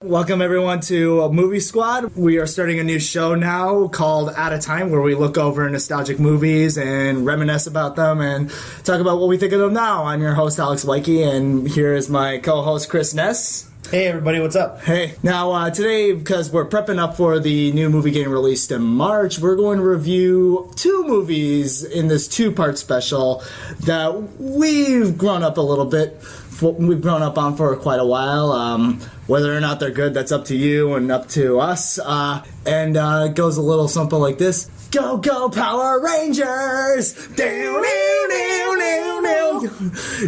Welcome everyone to Movie Squad. We are starting a new show now called At a Time, where we look over nostalgic movies and reminisce about them and talk about what we think of them now. I'm your host, Alex Woytcke, and here is my co-host, Chris Ness. Hey everybody, what's up? Hey. Now today, because we're prepping up for the new movie getting released in March, we're going to review two movies in this two-part special that we've grown up a little bit. We've grown up on for quite a while. Whether or not they're good, that's up to you and up to us. And it goes a little something like this. Go, go, Power Rangers!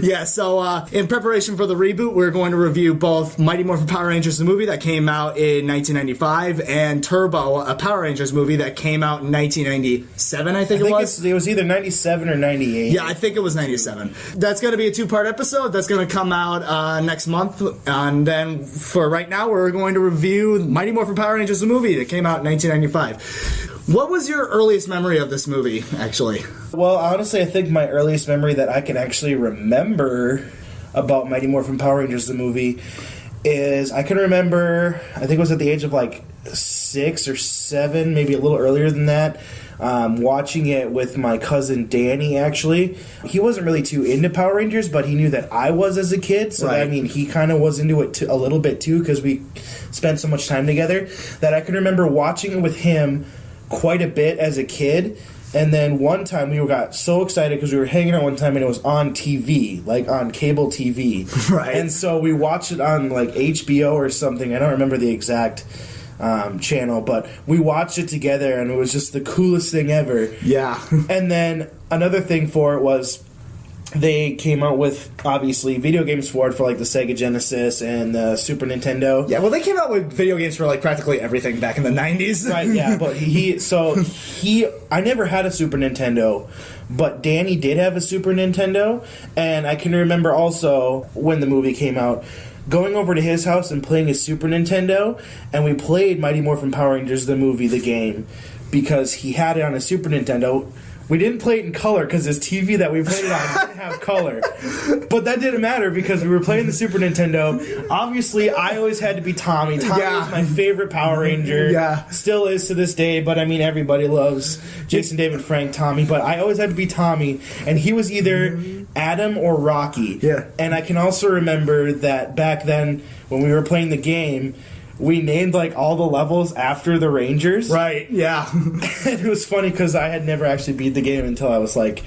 Yeah, so in preparation for the reboot, we're going to review both Mighty Morphin Power Rangers, the movie that came out in 1995, and Turbo, a Power Rangers movie that came out in 1997, I think it was. It was either 97 or 98. Yeah, I think it was 97. That's going to be a two-part episode. That's going to come out next month. And then for right now, we're going to review Mighty Morphin Power Rangers, the movie that came out in 1995. What was your earliest memory of this movie, actually? Well, honestly, I think my earliest memory that I can actually remember about Mighty Morphin Power Rangers, the movie, is I can remember, I think it was at the age of like 6 or 7, maybe a little earlier than that, watching it with my cousin Danny, actually. He wasn't really too into Power Rangers, but he knew that I was as a kid, so right. I mean, he kind of was into it a little bit too, because we spent so much time together, that I can remember watching it with him quite a bit as a kid. And then one time we got so excited because we were hanging out one time and it was on TV, like on cable TV. Right. And so we watched it on like HBO or something. I don't remember the exact channel, but we watched it together and it was just the coolest thing ever. Yeah. And then another thing for it was they came out with, obviously, video games for it for like the Sega Genesis and the Super Nintendo. Yeah, well, they came out with video games for like practically everything back in the 90s. Right, yeah, but I never had a Super Nintendo, but Danny did have a Super Nintendo, and I can remember also when the movie came out, going over to his house and playing his Super Nintendo, and we played Mighty Morphin Power Rangers, the movie, the game, because he had it on his Super Nintendo. We didn't play it in color because his TV that we played it on didn't have color. But that didn't matter because we were playing the Super Nintendo. Obviously, I always had to be Tommy. Tommy was my favorite Power Ranger. Yeah. Still is to this day, but I mean, everybody loves Jason, David, Frank, Tommy. But I always had to be Tommy, and he was either Adam or Rocky. Yeah. And I can also remember that back then, when we were playing the game, we named, like, all the levels after the Rangers. Right, yeah. And it was funny because I had never actually beat the game until I was, like,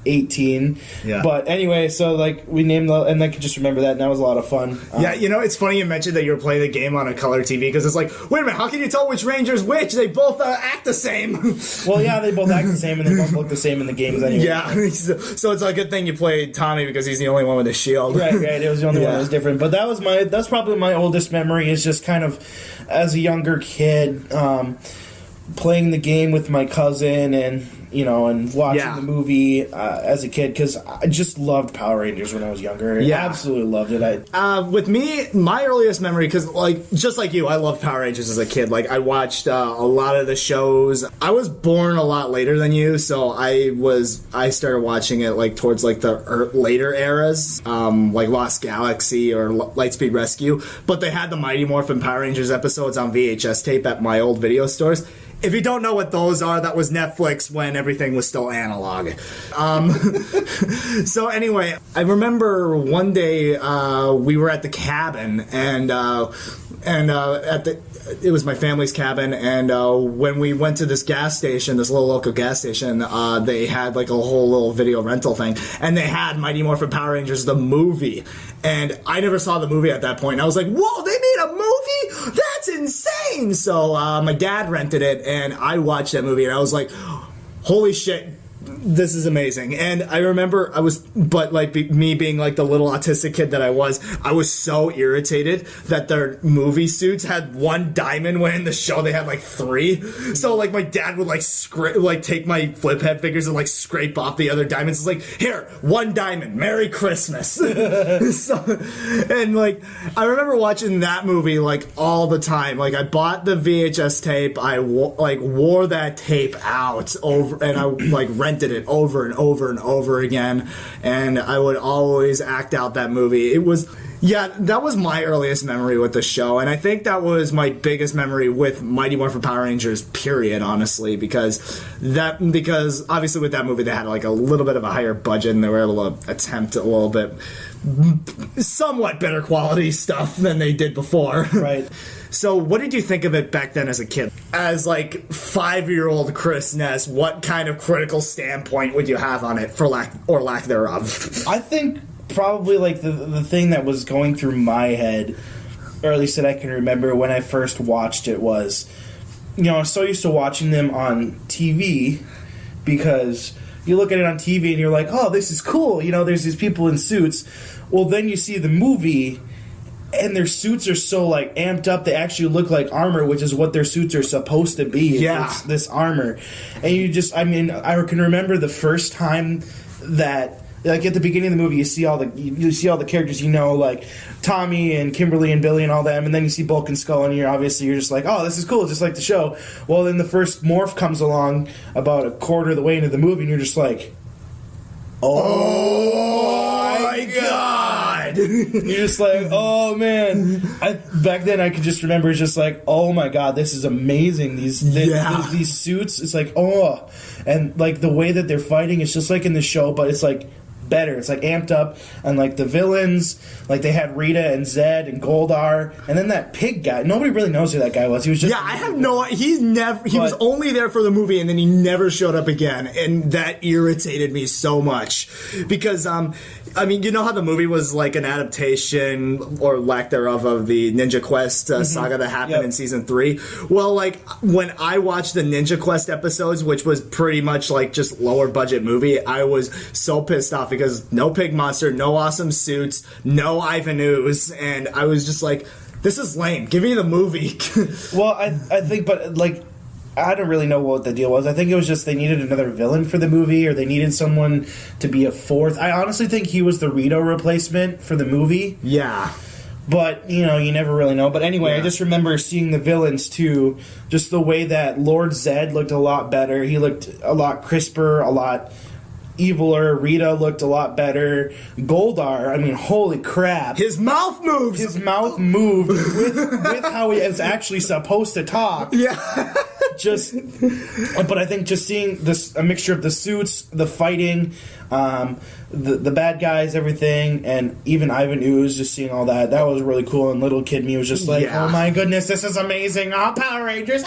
18. Yeah. But anyway, so, like, we named and I could just remember that, and that was a lot of fun. Yeah, you know, it's funny you mentioned that you were playing the game on a color TV, because it's like, wait a minute, how can you tell which Ranger's which? They both act the same. Well, yeah, they both act the same, and they both look the same in the games anyway. Yeah, so it's a good thing you played Tommy, because he's the only one with a shield. Right, it was the only one that was different. But that's probably my oldest memory, is just kind of, as a younger kid, playing the game with my cousin and watching the movie as a kid, because I just loved Power Rangers when I was younger. I absolutely loved it. With me, my earliest memory, because like just like you, I loved Power Rangers as a kid. Like I watched a lot of the shows. I was born a lot later than you, so I started watching it like towards like the later eras, like Lost Galaxy or Lightspeed Rescue. But they had the Mighty Morphin Power Rangers episodes on VHS tape at my old video stores. If you don't know what those are, that was Netflix when everything was still analog. So anyway, I remember one day we were at the cabin, and it was my family's cabin, and when we went to this gas station, this little local gas station, they had like a whole little video rental thing, and they had Mighty Morphin Power Rangers, the movie, and I never saw the movie at that point, and I was like, whoa, they made a movie? That's insane! So my dad rented it, and I watched that movie, and I was like, holy shit, this is amazing. And I remember me being like the little autistic kid that I was so irritated that their movie suits had one diamond when in the show they had like 3. So like my dad would like take my flip head figures and like scrape off the other diamonds. It's like, here, 1 diamond, Merry Christmas. So, and like I remember watching that movie like all the time. Like I bought the VHS tape, I wore that tape out over, and I like rented it over and over and over again, and I would always act out that movie. It was Yeah, that was my earliest memory with the show, and I think that was my biggest memory with Mighty Morphin Power Rangers, period, honestly, because obviously with that movie they had like a little bit of a higher budget and they were able to attempt a little bit somewhat better quality stuff than they did before. Right. So what did you think of it back then as a kid? As like 5-year-old Chris Ness, what kind of critical standpoint would you have on it, for lack thereof? I think probably like the thing that was going through my head, or at least that I can remember when I first watched it, was, I was so used to watching them on TV, because you look at it on TV and you're like, oh, this is cool, there's these people in suits. Well, then you see the movie and their suits are so like amped up, they actually look like armor, which is what their suits are supposed to be. Yeah. It's this armor. And I can remember the first time that, like, at the beginning of the movie, you see all the characters, like Tommy and Kimberly and Billy and all them, and then you see Bulk and Skull, and you're just like, oh, this is cool, just like the show. Well, then the first morph comes along about a quarter of the way into the movie, and you're just like, oh my God! You're just like, oh man. Back then, I could just remember just like, oh my God, this is amazing. These suits, it's like, oh, and like the way that they're fighting, it's just like in the show, but it's like better. It's like amped up, and like the villains, like they had Rita and Zed and Goldar, and then that pig guy. Nobody really knows who that guy was. He was just I have no. He was only there for the movie, and then he never showed up again, and that irritated me so much because you know how the movie was like an adaptation or lack thereof of the Ninja Quest saga that happened in season 3. Well, like when I watched the Ninja Quest episodes, which was pretty much like just lower budget movie, I was so pissed off because no pig monster, no awesome suits, no Ivan Ooze, and I was just like, this is lame. Give me the movie. Well, I think, but like, I don't really know what the deal was. I think it was just they needed another villain for the movie, or they needed someone to be a fourth. I honestly think he was the Rito replacement for the movie. Yeah. But, you never really know. But anyway, I just remember seeing the villains, too. Just the way that Lord Zed looked a lot better. He looked a lot crisper, a lot eviler. Rita looked a lot better. Goldar, holy crap. His mouth moves! His mouth moved with how he is actually supposed to talk. Yeah. But I think just seeing a mixture of the suits, the fighting, the bad guys, everything, and even Ivan Ooze, just seeing all that was really cool. And little kid me was just like, oh my goodness, this is amazing! Oh, Power Rangers!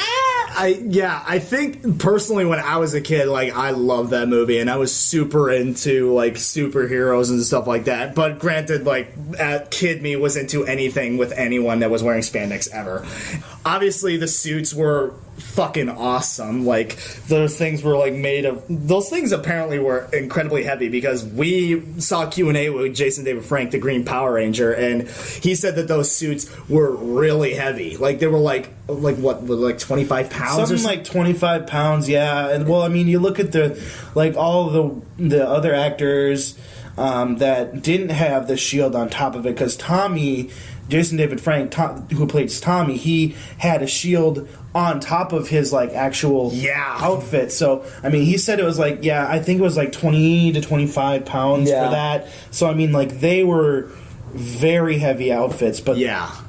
I think personally when I was a kid, like I loved that movie, and I was super into like superheroes and stuff like that. But granted, like kid me was into anything with anyone that was wearing spandex ever. Obviously, the suits were fucking awesome. Like those things were like those things apparently were incredibly heavy, because we saw Q&A with Jason David Frank, the Green Power Ranger, and he said that those suits were really heavy. Like they were like 25 pounds, something like 25 pounds. Yeah. And well, you look at all the other actors that didn't have the shield on top of it, because Jason David Frank, who plays Tommy, he had a shield on top of his actual outfit. So he said it was I think it was 20 to 25 pounds for that. So they were very heavy outfits, but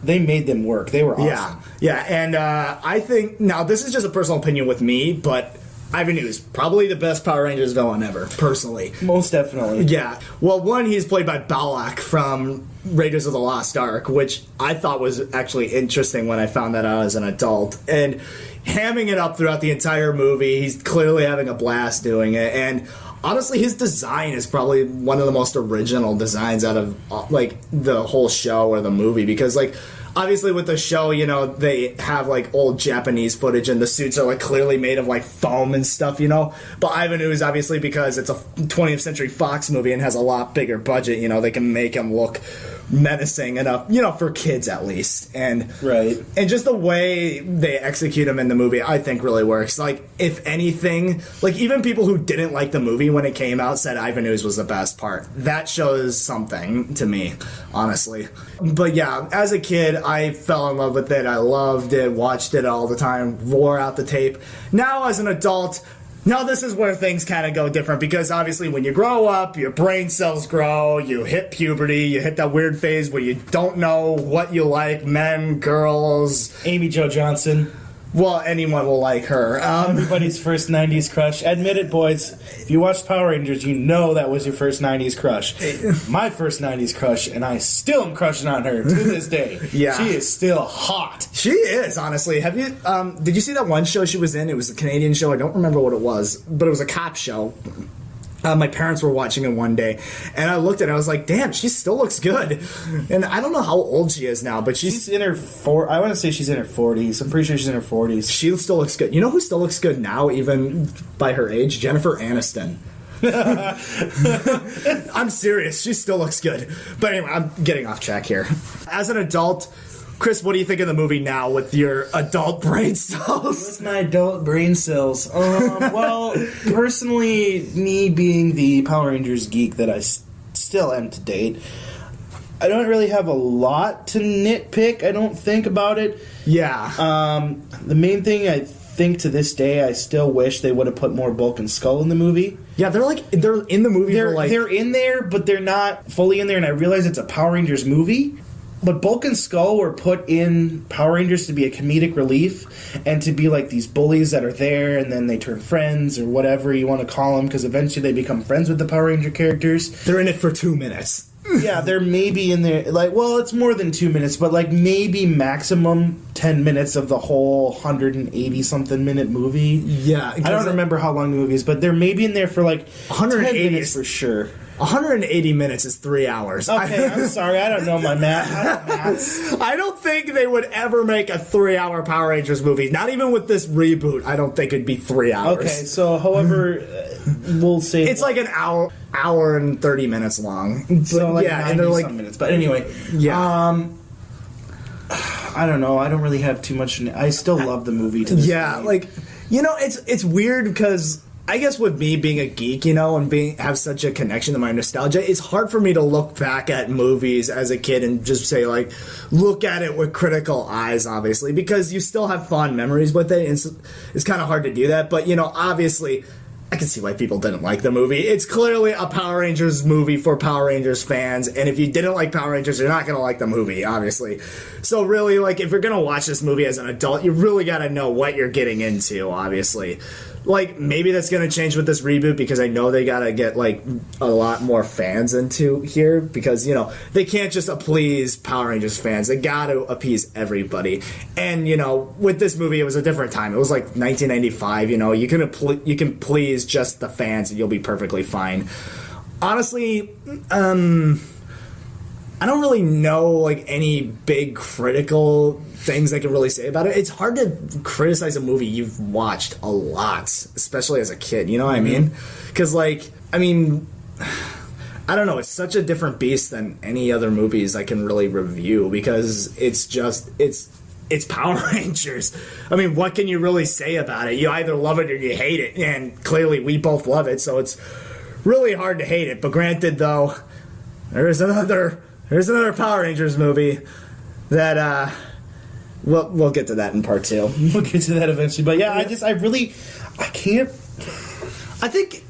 they made them work. They were awesome. And I think, now this is just a personal opinion with me, but Ivan Ooze, probably the best Power Rangers villain ever, personally. Most definitely. Yeah. Well, one, he's played by Balak from Raiders of the Lost Ark, which I thought was actually interesting when I found that out as an adult. And hamming it up throughout the entire movie, he's clearly having a blast doing it. And honestly, his design is probably one of the most original designs out of the whole show or the movie, because obviously with the show, they have old Japanese footage and the suits are clearly made of foam and stuff, but Ivan Ooze, obviously, because it's a 20th Century Fox movie and has a lot bigger budget, they can make him look menacing enough, for kids at least. And just the way they execute him in the movie, I think really works. If anything, even people who didn't like the movie when it came out said Ivan Ooze was the best part. That shows something to me, honestly. But yeah, as a kid, I fell in love with it. I loved it, watched it all the time, wore out the tape. Now as an adult, Now, this is where things kind of go different, because obviously when you grow up, your brain cells grow, you hit puberty, you hit that weird phase where you don't know what you like, men, girls. Amy Jo Johnson. Well, anyone will like her. Everybody's first 90s crush. Admit it, boys. If you watched Power Rangers, you know that was your first 90s crush. My first 90s crush, and I still am crushing on her to this day. Yeah. She is still hot. She is, honestly. Have you, did you see that one show she was in? It was a Canadian show. I don't remember what it was, but it was a cop show. My parents were watching it one day, and I looked at it, I was like, damn, she still looks good. And I don't know how old she is now, but she's in her I want to say she's in her 40s. I'm pretty sure she's in her 40s. She still looks good. You know who still looks good now, even by her age? Jennifer Aniston. I'm serious. She still looks good. But anyway, I'm getting off track here. As an adult, Chris, what do you think of the movie now with your adult brain cells? With my adult brain cells. Well, personally, me being the Power Rangers geek that I still am to date, I don't really have a lot to nitpick, I don't think, about it. Yeah. The main thing I think to this day, I still wish they would have put more Bulk and Skull in the movie. Yeah, they're in the movie. They're in there, but they're not fully in there, and I realize it's a Power Rangers movie. But Bulk and Skull were put in Power Rangers to be a comedic relief and to be like these bullies that are there and then they turn friends or whatever you want to call them, because eventually they become friends with the Power Ranger characters. They're in it for 2 minutes. Yeah, they're maybe in there, like, well, it's more than 2 minutes, but like maybe maximum 10 minutes of the whole 180-something minute movie. Yeah. I don't remember how long the movie is, but they're maybe in there for like 180 10 minutes for sure. 180 minutes is 3 hours. Okay, I'm sorry. I don't know my math. I don't think they would ever make a 3-hour Power Rangers movie. Not even with this reboot. I don't think it'd be 3 hours. Okay, so however, we'll say it's like an hour and 30 minutes long. So like yeah, and they're like minutes. But anyway, yeah. I don't know. I don't really have too much. I still love the movie to this day. Like, it's weird because I guess with me being a geek, and have such a connection to my nostalgia, it's hard for me to look back at movies as a kid and just say, like, look at it with critical eyes, obviously, because you still have fond memories with it. It's kind of hard to do that. But, obviously, I can see why people didn't like the movie. It's clearly a Power Rangers movie for Power Rangers fans, and if you didn't like Power Rangers, you're not going to like the movie, obviously. So really, like, if you're going to watch this movie as an adult, you really got to know what you're getting into, obviously. Like, maybe that's going to change with this reboot, because I know they got to get, like, a lot more fans into here, because, they can't just please Power Rangers fans. They got to appease everybody. And, with this movie, it was a different time. It was, like, 1995, you can please just the fans and you'll be perfectly fine. Honestly, I don't really know, like, any big critical things I can really say about it. It's hard to criticize a movie you've watched a lot, especially as a kid, you know what I mean? Because, like, I don't know, it's such a different beast than any other movies I can really review, because it's Power Rangers. What can you really say about it? You either love it or you hate it, and clearly we both love it, so it's really hard to hate it. But granted, though, there's another Power Rangers movie that, we'll get to that in part 2. We'll get to that eventually. But yeah, I can't. I think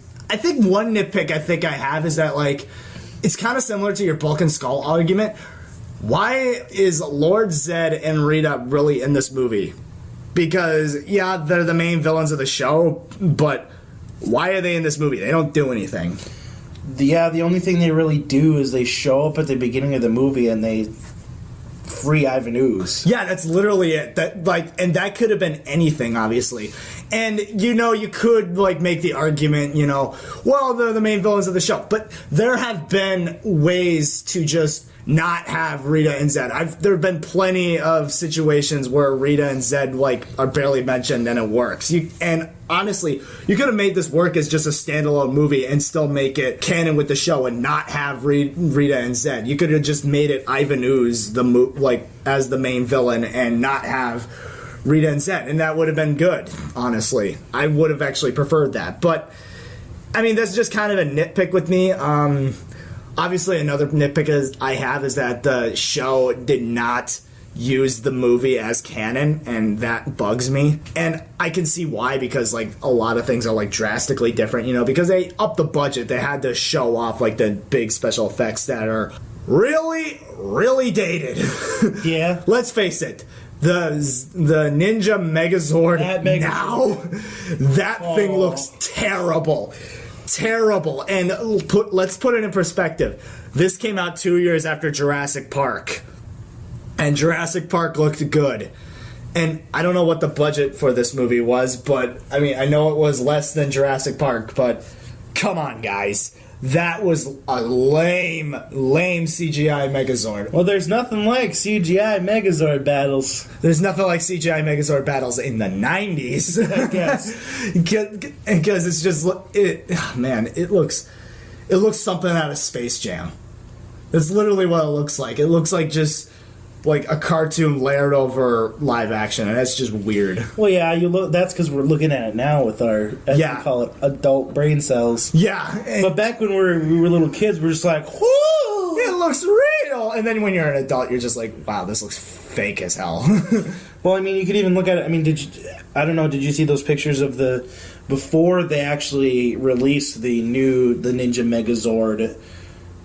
one nitpick I have is that, like, it's kind of similar to your Bulk and Skull argument. Why is Lord Zed and Rita really in this movie? Because, yeah, they're the main villains of the show, but why are they in this movie? They don't do anything. The only thing they really do is they show up at the beginning of the movie and they free Ivan Ooze. Yeah, that's literally it. And that could have been anything, obviously. And, you could, like, make the argument, well, they're the main villains of the show. But there have been ways to just not have Rita and Zed. There have been plenty of situations where Rita and Zed, like, are barely mentioned and it works. And honestly, you could have made this work as just a standalone movie and still make it canon with the show and not have Rita and Zed. You could have just made it Ivan Ooze as the main villain and not have Rita and Zed, and that would have been good, honestly. I would have actually preferred that. But, that's just kind of a nitpick with me. Obviously, another nitpick I have is that the show did not use the movie as canon, and that bugs me. And I can see why, because like a lot of things are like drastically different, you know, because they upped the budget. They had to show off like the big special effects that are really, really dated. Yeah. Let's face it. The Ninja Megazord that thing looks terrible. Terrible. And let's put it in perspective. This came out 2 years after Jurassic Park. And Jurassic Park looked good. And I don't know what the budget for this movie was, but I mean, I know it was less than Jurassic Park, but come on, guys. That was a lame CGI Megazord. Well, there's nothing like CGI Megazord battles. There's nothing like CGI Megazord battles in the 90s. I guess. Because it's just... it looks something out of Space Jam. That's literally what it looks like. It looks like just... like a cartoon layered over live action, and that's just weird. Well, yeah, that's because we're looking at it now with our, as we call it, adult brain cells. Yeah. But back when we were little kids, we're just like, whoo! It looks real! And then when you're an adult, you're just like, wow, this looks fake as hell. Well, I mean, you could even look at it. I mean, did you see those pictures of before they actually released the Ninja Megazord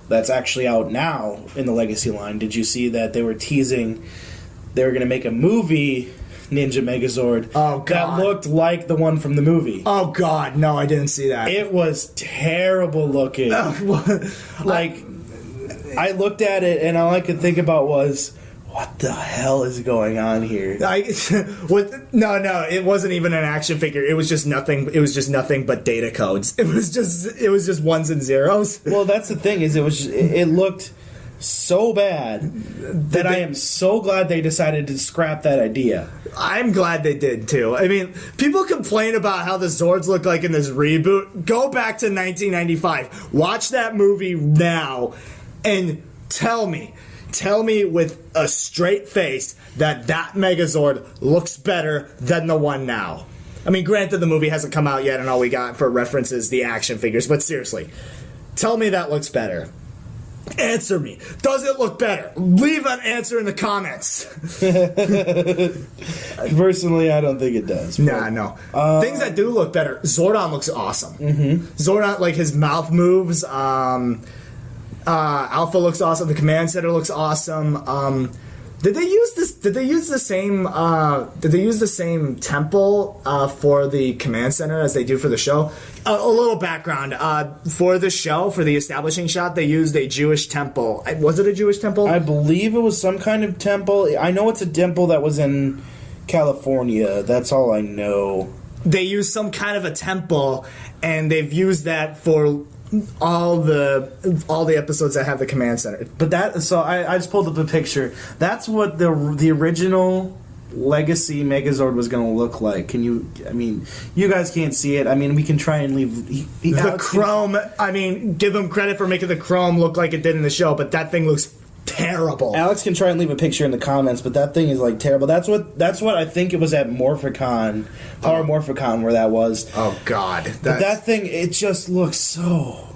that's actually out now in the Legacy line? Did you see that they were teasing they were going to make a movie Ninja Megazord that looked like the one from the movie? Oh, God. No, I didn't see that. It was terrible looking. Like, I looked at it, and all I could think about was, what the hell is going on here? No, it wasn't even an action figure. It was just nothing. It was just nothing but data codes. It was just ones and zeros. Well, that's the thing, is it looked so bad that I am so glad they decided to scrap that idea. I'm glad they did too. I mean, people complain about how the Zords look like in this reboot. Go back to 1995. Watch that movie now and tell me with a straight face that Megazord looks better than the one now. I mean, granted, the movie hasn't come out yet, and all we got for reference is the action figures, but seriously, tell me that looks better. Answer me. Does it look better? Leave an answer in the comments. Personally, I don't think it does. Nah, no. Things that do look better. Zordon looks awesome. Mm-hmm. Zordon, like his mouth moves. Alpha looks awesome. The command center looks awesome. Did they use the same temple for the command center as they do for the show? A little background. For the show, for the establishing shot, they used a Jewish temple. Was it a Jewish temple? I believe it was some kind of temple. I know it's a temple that was in California. That's all I know. They used some kind of a temple, and they've used that for all the episodes that have the command center. But I just pulled up a picture. That's what the original Legacy Megazord was going to look like. You guys can't see it. I mean, we can try and leave the chrome. I mean, give them credit for making the chrome look like it did in the show, but that thing looks terrible. Alex can try and leave a picture in the comments, but that thing is like terrible. That's what I think it was at Morphicon, Morphicon, where that was. Oh God, but that thing, it just looks so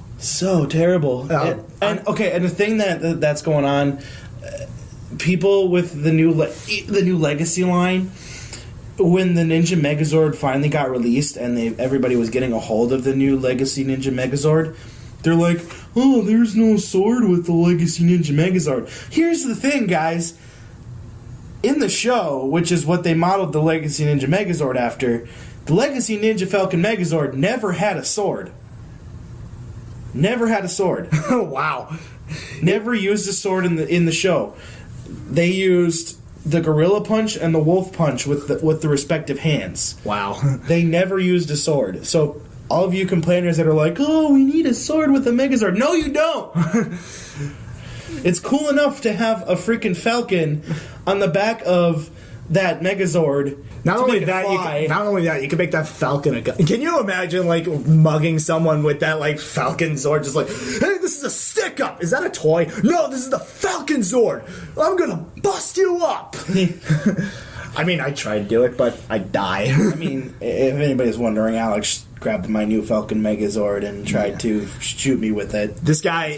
terrible. And the thing that's going on, people with the new Legacy line, when the Ninja Megazord finally got released and everybody was getting a hold of the new Legacy Ninja Megazord, they're like, oh, there's no sword with the Legacy Ninja Megazord. Here's the thing, guys. In the show, which is what they modeled the Legacy Ninja Megazord after, the Legacy Ninja Falcon Megazord never had a sword. Never had a sword. Wow. Never used a sword in the show. They used the Gorilla Punch and the Wolf Punch with the respective hands. Wow. They never used a sword. So all of you complainers that are like, oh, we need a sword with a Megazord. No, you don't. It's cool enough to have a freaking falcon on the back of that Megazord. Not only that, you can make that falcon a gun. Can you imagine like mugging someone with that like Falcon Zord, just like, hey, this is a stick up. Is that a toy? No, this is the Falcon Zord. I'm gonna bust you up. I mean, I tried to do it, but I die. I mean, if anybody's wondering, Alex grabbed my new Falcon Megazord and tried to shoot me with it. This guy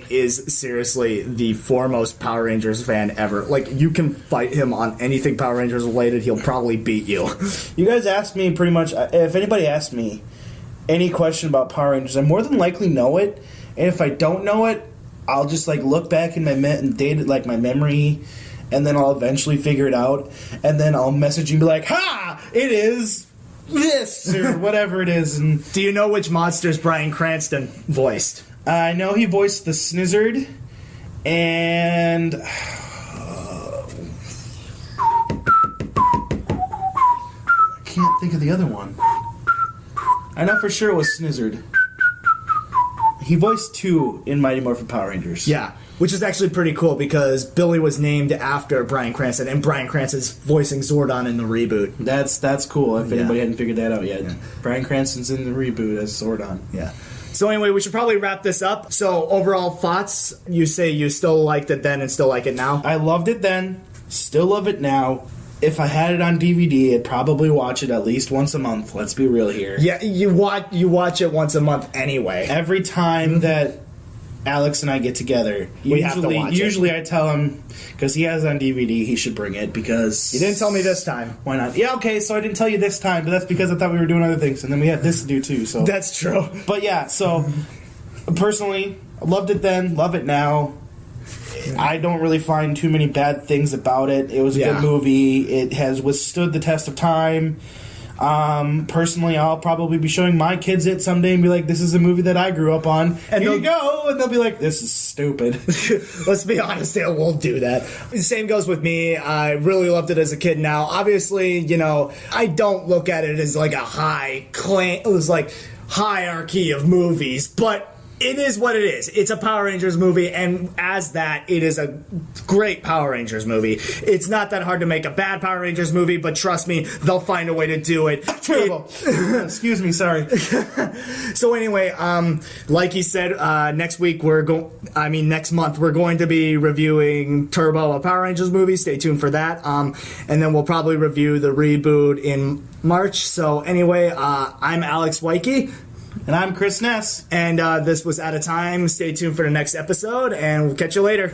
is seriously the foremost Power Rangers fan ever. Like, you can fight him on anything Power Rangers related, he'll probably beat you. You guys asked me pretty much, if anybody asked me any question about Power Rangers, I more than likely know it, and if I don't know it, I'll just like look back in my my memory, and then I'll eventually figure it out, and then I'll message you and be like, "Ha! It is this," or whatever it is. And do you know which monsters Bryan Cranston voiced? I know he voiced the Snizzard, and I can't think of the other one. I know for sure it was Snizzard. He voiced 2 in Mighty Morphin Power Rangers. Yeah, which is actually pretty cool because Billy was named after Bryan Cranston, and Bryan Cranston's voicing Zordon in the reboot. That's cool if anybody hadn't figured that out yet. Yeah. Bryan Cranston's in the reboot as Zordon. Yeah. So anyway, we should probably wrap this up. So overall thoughts, you say you still liked it then and still like it now? I loved it then, still love it now. If I had it on DVD, I'd probably watch it at least once a month. Let's be real here. Yeah, you watch it once a month anyway. Every time that Alex and I get together, we have to watch it. Usually I tell him, because he has it on DVD, he should bring it, because... You didn't tell me this time. Why not? Yeah, okay, so I didn't tell you this time, but that's because I thought we were doing other things, and then we had this to do too, so... That's true. But yeah, so, personally, I loved it then, love it now. I don't really find too many bad things about it. It was a good movie. It has withstood the test of time. Personally, I'll probably be showing my kids it someday and be like, this is a movie that I grew up on. And here you go. And they'll be like, this is stupid. Let's be honest, they won't do that. The same goes with me. I really loved it as a kid now. Obviously, you know, I don't look at it as like a hierarchy of movies, but it is what it is. It's a Power Rangers movie, and as that, it is a great Power Rangers movie. It's not that hard to make a bad Power Rangers movie, but trust me, they'll find a way to do it. Terrible. Excuse me, sorry. So anyway, like he said, next month we're going to be reviewing Turbo, a Power Rangers movie. Stay tuned for that. And then we'll probably review the reboot in March. So anyway, I'm Alex Woytcke. And I'm Chris Ness. And this was Out of Time. Stay tuned for the next episode, and we'll catch you later.